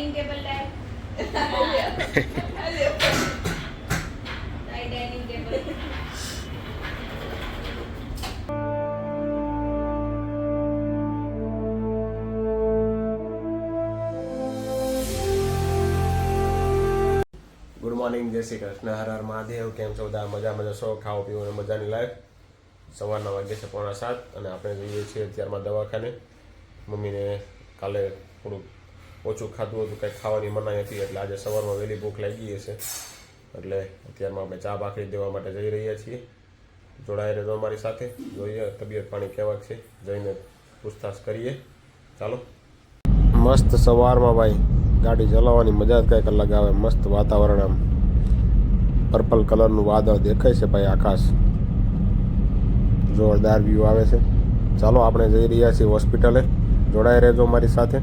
Dining table लाए dining table good morning, જય શ્રી કૃષ્ણ, હર હર મહાદેવ. કેમ છો બધા? મજા છો? ખાઓ પીવો અને મજાની લાઈફ. સવારના વાગ્યે છે 6:45 અને આપણે જઈએ છીએ અત્યારમાં દવાખાને. મમ્મીને કાલે થોડુંક ઓછું ખાધું હતું, કંઈક ખાવાની મનાઈ હતી, એટલે આજે સવારમાં વહેલી ભૂખ લાગી હશે, એટલે અત્યારમાં આપણે ચા ભાખરી દેવા માટે જઈ રહ્યા છીએ. જોડાઈ રહેજો અમારી સાથે, જોઈએ તબિયત પાણી કેવા છે, જઈને પૂછતાછ કરીએ. ચાલો. મસ્ત સવારમાં ભાઈ ગાડી ચલાવવાની મજા જ કંઈક અલગ આવે. મસ્ત વાતાવરણ, આમ પર્પલ કલરનું વાદળ દેખાય છે ભાઈ, આકાશ જોરદાર વ્યૂ આવે છે. ચાલો આપણે જઈ રહ્યા છીએ હોસ્પિટલે, જોડાઈ રહેજો મારી સાથે.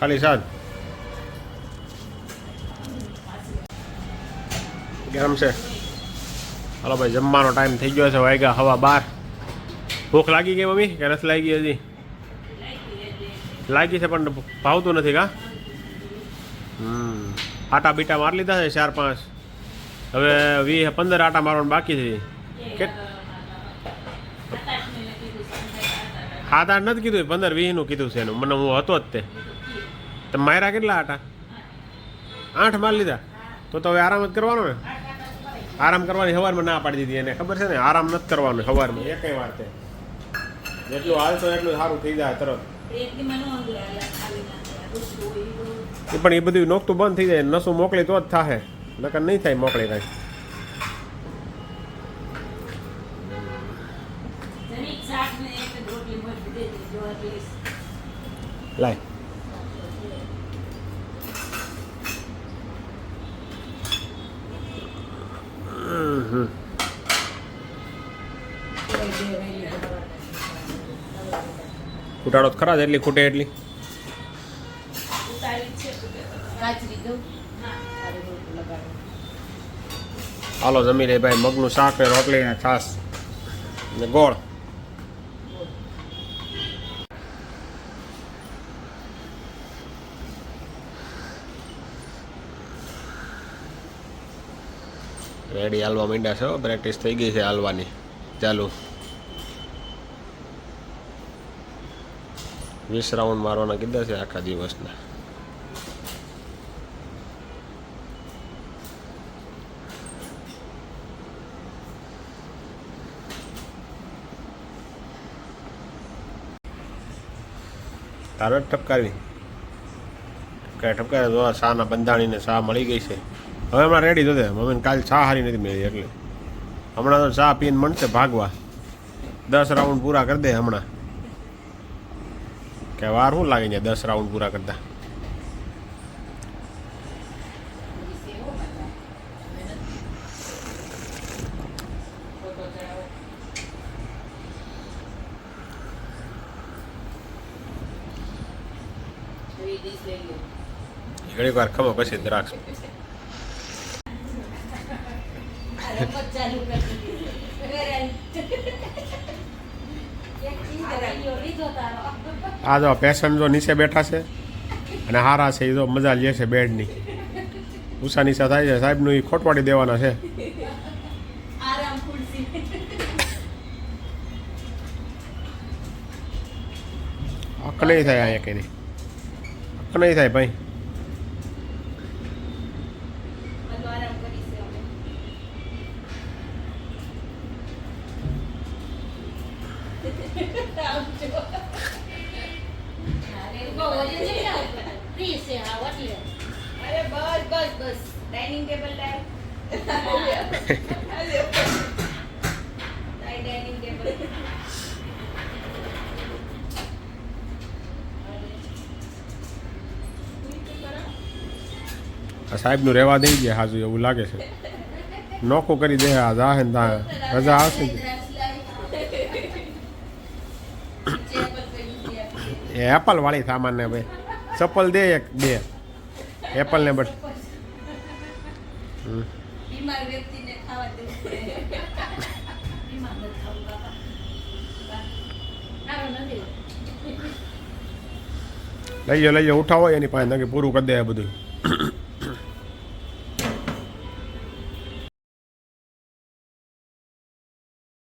ખાલી સાદ કેમ છે? હાલો ભાઈ, જમવાનો ટાઈમ થઈ ગયો છે, વાગ્યા 12:15. ભૂખ લાગી ગઈ મમ્મી કે નથી લાગી? હજી લાગી છે પણ ભાવતું નથી કા? આટા બીટા મારી લીધા છે 4-5, હવે 20-15 આટા મારવાનું બાકી છે. 7-8 નથી કીધું, 15-20 કીધું છે એનું. મને હું હતો જ તે. તમે માર્યા કેટલા આટા? 8 મારી લીધા. તો હવે આરામ જ કરવાનો ને? આરામ કરવાની સવારમાં ના પાડી દીધી એને, ખબર છે ને? આરામ નથી કરવાનો સવારમાં એકઈ વાર. તે જેટલું હાલશો એટલું સારું થઈ જાય તરત. એ પણ એ બધું નોખતું બંધ થઈ જાય, નસું મોકલી તો જ થાય, નકર નહીં થાય મોકલી કાંઈ. લાય ખૂટાડો જ ખરા, એટલી ખૂટે એટલી. હાલો જમી લે ભાઈ, મગનું શાક ને રોટલી ને છાશ ને ગોળ. રેડી હાલવા માંડ્યા છે, પ્રેક્ટિસ થઈ ગઈ છે હાલવાની ચાલુ. 20 રાઉન્ડ મારવાના કીધા છે આખા દિવસના. તારે ઠપકારવી ઠપકારે જો શાના બંધાણીને શા મળી ગઈ છે. હવે હમણાં રેડી થશે મમ્મીને. કાલે ચા હારી નથી મળી, એટલે હમણાં તો ચા પીને મળશે ભાગવા. 10 રાઉન્ડ પૂરા કરી દે હમણાં. કે વાર શું લાગે છે 10 રાઉન્ડ પૂરા કરતા? ઘડીક વાર ખમો પછી દ્રાક્ષ. આ જો પેશન્ટ જો નીચે બેઠા છે અને હારા છે, એ જો મજા લે છે બેડની. ઉષા નીચા થાય છે, સાહેબનું એ ખોટવાડી દેવાના છે. હક નહીં થાય અહીંયા કંઈ નહીં, હક નહીં થાય ભાઈ. बस डाइनिंग टेबल लाए डाइनिंग टेबल આ સાહેબનું રહેવા દઈ ગયા હાજુ એવું લાગે છે નોખું કરી દે આ જાહે ને તા રજા આવશે ને. એ એપલ વાળી સામાન ને ભાઈ ચપ્પલ દે એક બે એપલ ને બટ બીમાર વ્યક્તિને ખાવા દેવું પડે. બીમાર નથી ખાવું બાપા. સારું નથી. લઈ જાઓ ઉઠાવો એની પાસે કે પૂરું કરી દે બધું